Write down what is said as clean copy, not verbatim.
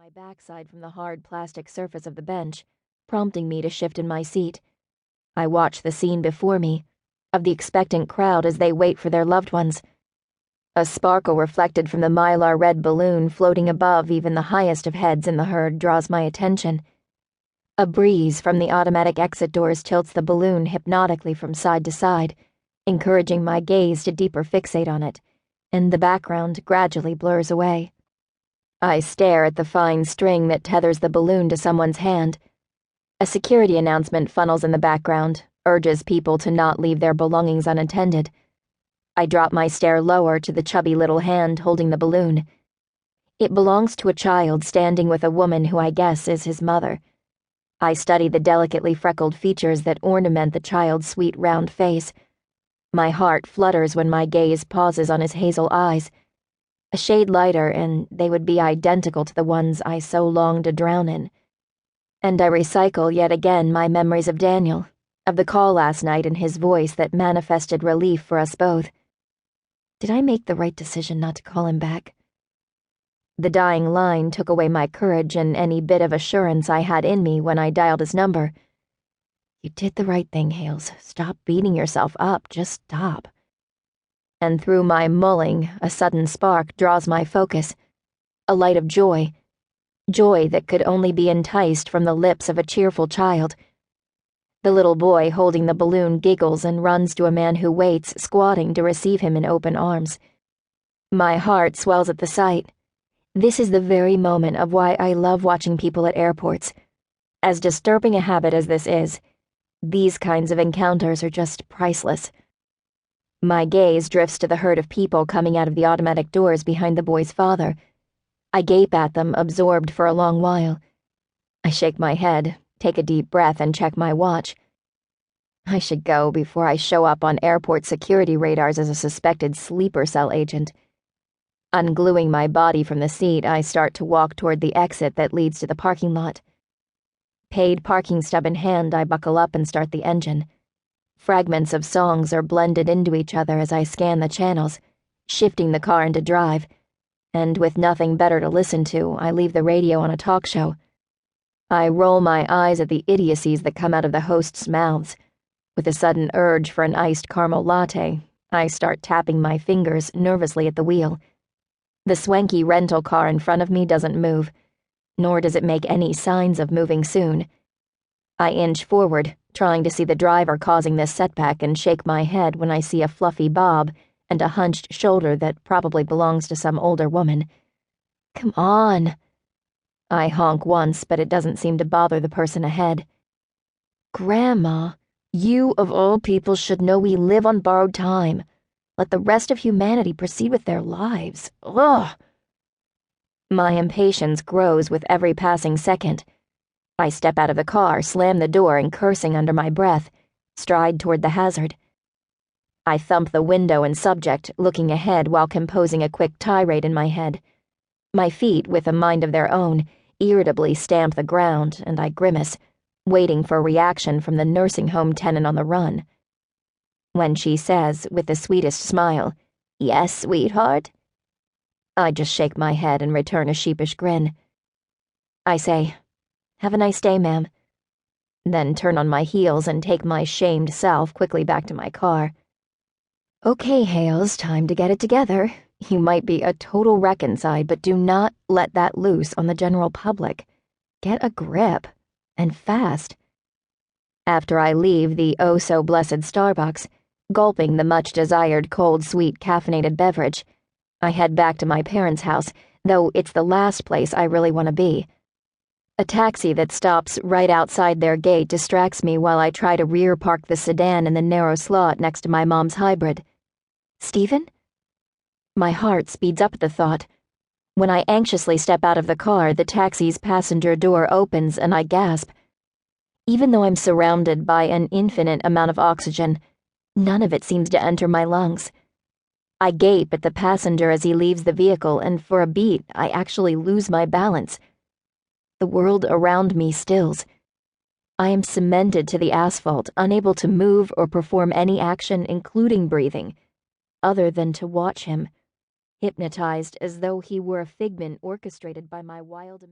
my backside from the hard plastic surface of the bench, prompting me to shift in my seat. I watch the scene before me, of the expectant crowd as they wait for their loved ones. A sparkle reflected from the mylar red balloon floating above even the highest of heads in the herd draws my attention. A breeze from the automatic exit doors tilts the balloon hypnotically from side to side, encouraging my gaze to deeper fixate on it, and the background gradually blurs away. I stare at the fine string that tethers the balloon to someone's hand. A security announcement funnels in the background, urges people to not leave their belongings unattended. I drop my stare lower to the chubby little hand holding the balloon. It belongs to a child standing with a woman who I guess is his mother. I study the delicately freckled features that ornament the child's sweet round face. My heart flutters when my gaze pauses on his hazel eyes. A shade lighter, and they would be identical to the ones I so longed to drown in. And I recycle yet again my memories of Daniel, of the call last night and his voice that manifested relief for us both. Did I make the right decision not to call him back? The dying line took away my courage and any bit of assurance I had in me when I dialed his number. You did the right thing, Hales. Stop beating yourself up. Just stop. And through my mulling, a sudden spark draws my focus. A light of joy. Joy that could only be enticed from the lips of a cheerful child. The little boy holding the balloon giggles and runs to a man who waits, squatting to receive him in open arms. My heart swells at the sight. This is the very moment of why I love watching people at airports. As disturbing a habit as this is, these kinds of encounters are just priceless. My gaze drifts to the herd of people coming out of the automatic doors behind the boy's father. I gape at them, absorbed for a long while. I shake my head, take a deep breath, and check my watch. I should go before I show up on airport security radars as a suspected sleeper cell agent. Ungluing my body from the seat, I start to walk toward the exit that leads to the parking lot. Paid parking stub in hand, I buckle up and start the engine. Fragments of songs are blended into each other as I scan the channels, shifting the car into drive, and with nothing better to listen to, I leave the radio on a talk show. I roll my eyes at the idiocies that come out of the hosts' mouths. With a sudden urge for an iced caramel latte, I start tapping my fingers nervously at the wheel. The swanky rental car in front of me doesn't move, nor does it make any signs of moving soon. I inch forward, trying to see the driver causing this setback, and shake my head when I see a fluffy bob and a hunched shoulder that probably belongs to some older woman. Come on. I honk once, but it doesn't seem to bother the person ahead. Grandma, you of all people should know we live on borrowed time. Let the rest of humanity proceed with their lives. Ugh. My impatience grows with every passing second. I step out of the car, slam the door, and cursing under my breath, stride toward the hazard. I thump the window and subject, looking ahead while composing a quick tirade in my head. My feet, with a mind of their own, irritably stamp the ground, and I grimace, waiting for a reaction from the nursing home tenant on the run. When she says, with the sweetest smile, "Yes, sweetheart," I just shake my head and return a sheepish grin. I say, "Have a nice day, ma'am," then turn on my heels and take my shamed self quickly back to my car. Okay, Hales, time to get it together. You might be a total wreck inside, but do not let that loose on the general public. Get a grip, and fast. After I leave the oh-so-blessed Starbucks, gulping the much-desired cold, sweet, caffeinated beverage, I head back to my parents' house, though it's the last place I really want to be. A taxi that stops right outside their gate distracts me while I try to rear park the sedan in the narrow slot next to my mom's hybrid. Stephen? My heart speeds up at the thought. When I anxiously step out of the car, the taxi's passenger door opens and I gasp. Even though I'm surrounded by an infinite amount of oxygen, none of it seems to enter my lungs. I gape at the passenger as he leaves the vehicle, and for a beat, I actually lose my balance. The world around me stills. I am cemented to the asphalt, unable to move or perform any action, including breathing, other than to watch him, hypnotized as though he were a figment orchestrated by my wild imagination.